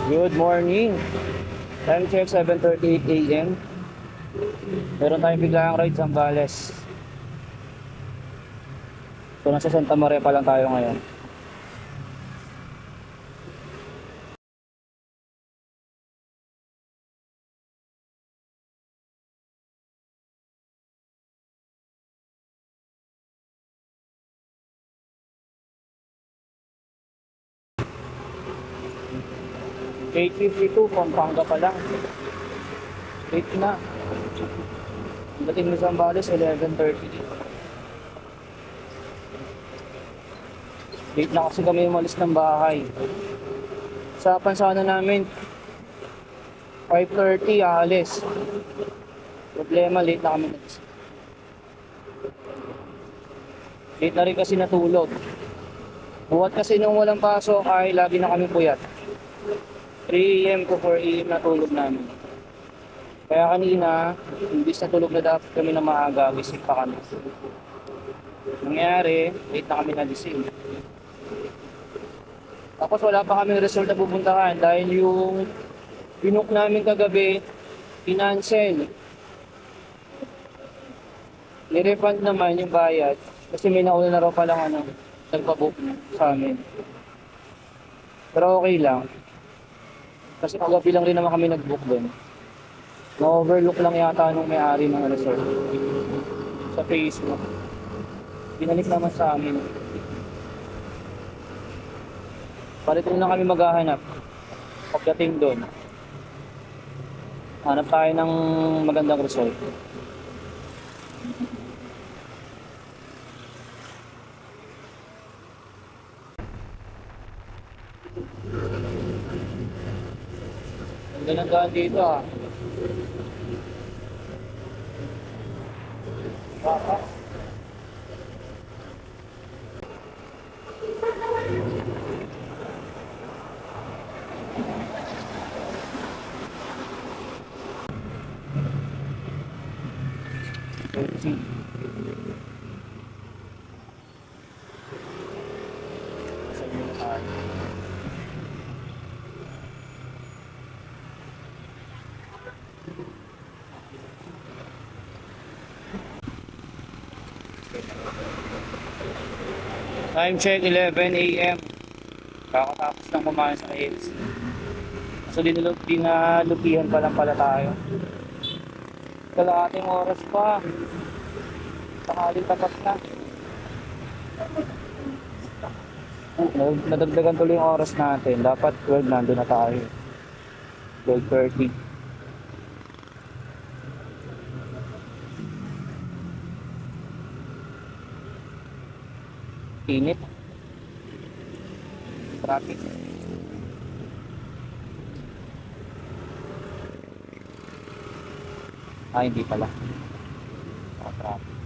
Good morning. Time check 7:38 AM. Meron tayong biglang ride sa Zambales. So nasa Santa Maria pa lang tayo ngayon. K52, Pampanga pa lang. Late na. Dating sa Zambales, 11:30. Late na kasi kami umalis ng bahay. Sa pansana namin, 5:30 aalis. Problema, late na kami nagising. Late na rin kasi natulog. Buhat kasi nung walang pasok ay lagi na kami puyat. 3 AM to 4 AM natulog namin. Kaya kanina, imbis na tulog na dapat kami na maaga, gising pa kami. Nangyari, late na kami nagising. Tapos wala pa kaming resort na pupuntahan dahil yung binook namin kagabi, financel. Ni-refund naman yung bayad kasi may nauna na raw palang nagpabook sa amin. Pero okay lang. Kasi kagabi lang rin naman kami nag-book doon. Na-overlook lang yata nung may-ari ng resort sa Facebook. Binalik naman sa amin. Palit na kami maghahanap. Pagdating doon, hanap tayo ng magandang resort. Ang gandang dito ah. Papa. Time check 11 AM. Kakatapos ng kumain sa KFC. So dinalupihan pa lang pala tayo. Kalahating oras pa. Tanghali tapat na. Nadagdagan tuloy yung oras natin. Dapat 12 nandun na tayo. 12:30. Init. Traffic. Hindi pala. Traffic.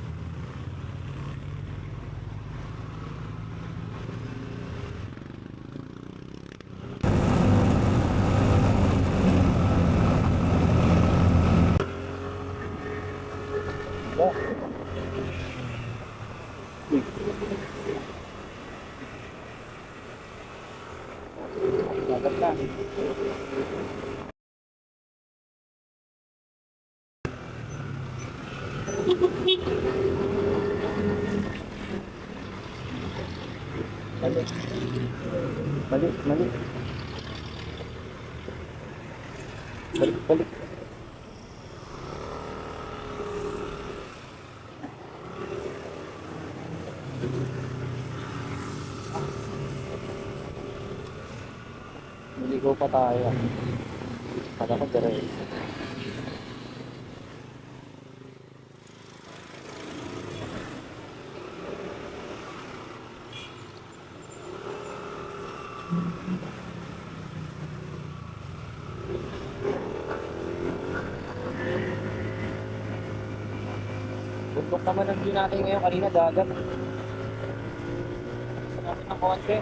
Dapat na. Mali. Balik. Naligo pa tayo. Para ko diretso. Bundok naman ang view natin ngayon. Kanina dagat. Sa natin ng konti.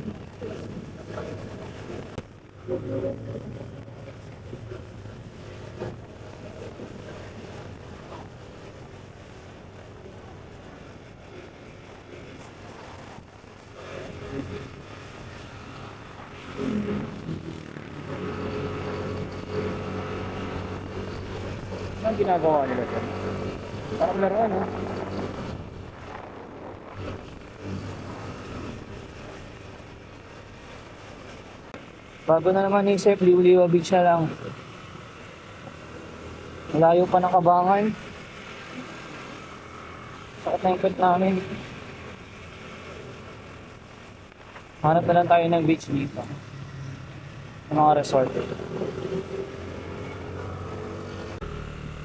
Ano ang ginagawa nila dyan? Parang laruan, ha? Bago na naman isip, liw-liwabig siya lang. Malayo pa ng Kabangan. Sakit na yung pet namin. Hanap na lang tayo ng beach dito. Ng mga resort.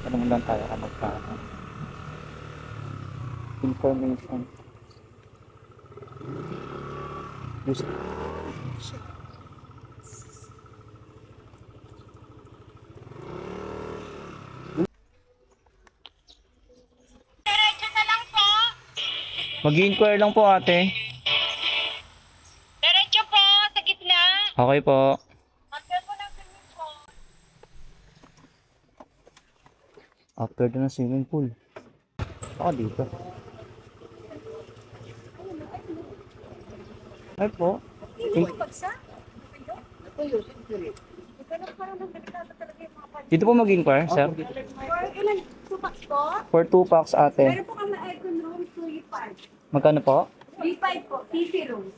Tanong lang tayo kung magkano. Information. Gusto. Diretso na lang po. Mag-inquire lang po ate. Diretso po, sa gitna. Okay po. After po ng swimming po. After doon ng swimming pool. Ako dito. Ay po. Dito po mag-inquire, sir. For ilan? 2 packs po? For 2 packs ate. Meron po kami aircon room, 3.5. Magkano po? 3.5 po, PC room.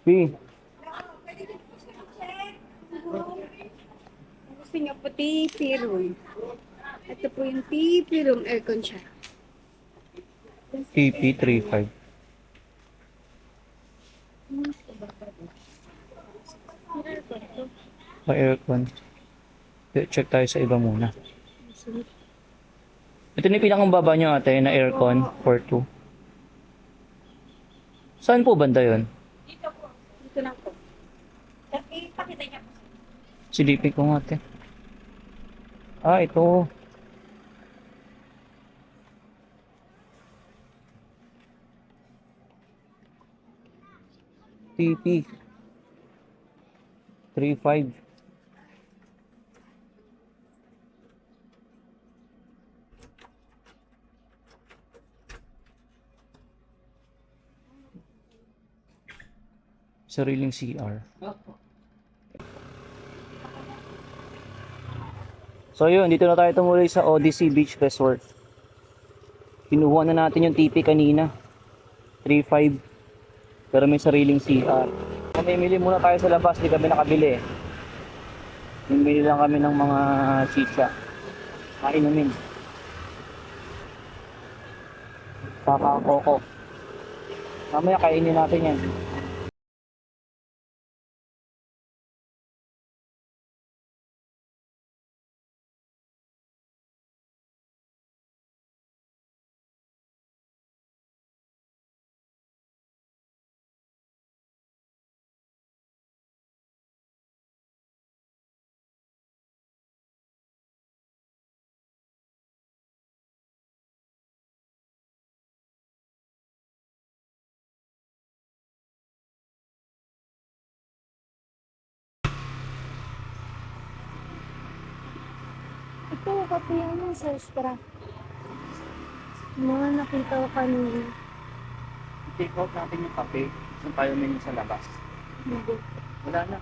B. Pwede din po siya check. Kung gusto niyo po, TP room. Ito po yung TP room, aircon siya. TP 35. May aircon. Check tayo sa iba muna. Ito na yung pinakang baba nyo ate na aircon for 2. Saan po banda yun? Dito po. Dito lang po. Ipakita niya po. Silipin ko nga ate. Ah, ito. TP 35. Sariling CR. So yun, dito na tayo tumuloy sa Odyssey Beach Resort. Kinuha na natin yung TP kanina. 3.5. Pero may sariling CR. Mamimili muna tayo sa labas, di kami nakabili. Bumili lang kami ng mga shisha. Mainumin. Saka koko. Mamaya kainin natin yan. Ito, kape yan sa restaurant. Mga nakita ko kanina. Take out natin yung kape. Saan tayo menu sa labas? Hindi. Wala na.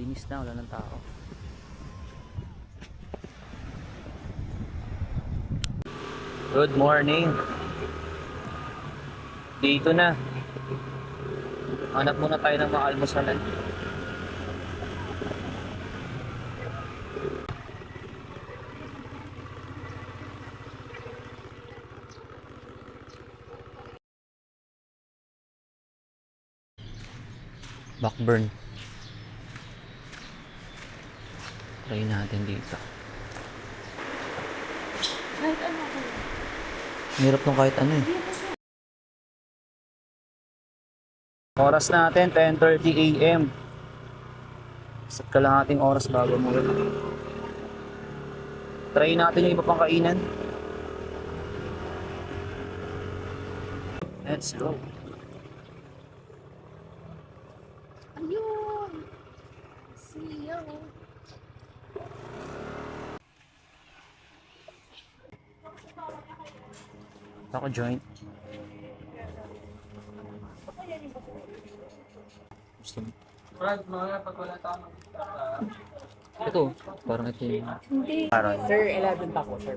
Linis na, wala ng tao. Good morning. Dito na. Hanap muna tayo ng mga almusalan. Backburn. Try natin dito. Kahit ano ko. Hirap nung kahit ano eh. Oras natin, 10:30 AM. Sa kalahating oras bago mo. Try natin yung iba pang kainan. Let's go. Ayun! See you! Ako joint. Gusto mo? Brad, mga pag wala tama. Ito, parang ito yung... Hindi. Parang. Sir, 11 pa ko, sir.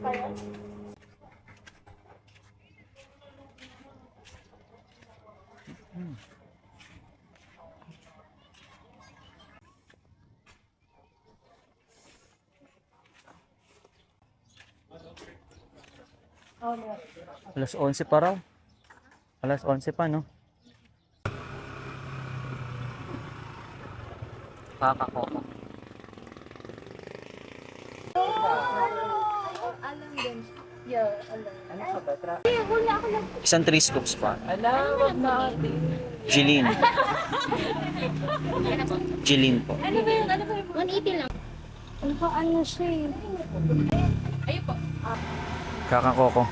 Alas 11 pa raw. Alas 11 pa, no? Kakakoko. Alam din. Yeah, alam. Ano ka ba? Eh, hula ako lang. Isang 3 scoops pa. Ala, wag na ate. Jilin. Jilin po. Ano ba yun? Ano ba yun? 180 lang. Ano pa ano siya eh? Ayun po. Kakakoko.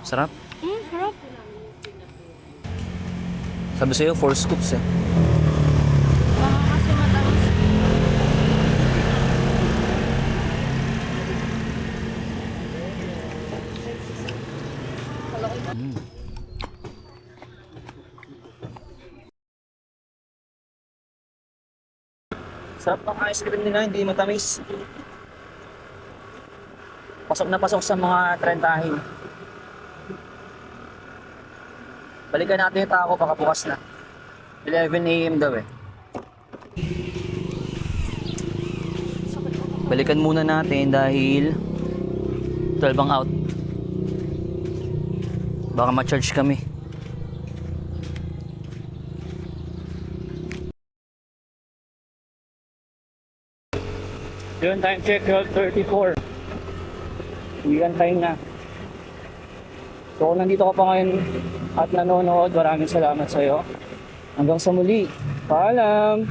Sarap. Sarap. Sabi sa'yo, 4 scoops eh. Baka kasi matamis. Sarap ng ice cream nila, hindi matamis. Pasok na pasok sa mga trentahin. Balikan natin yung taco, baka bukas na. 11 AM daw eh. Balikan muna natin dahil 12 ang out. Baka ma-charge kami. Yun, time check, 12:34. Uwian time na. So kung nandito ka pa ngayon at nanonood, maraming salamat sa iyo. Hanggang sa muli. Paalam!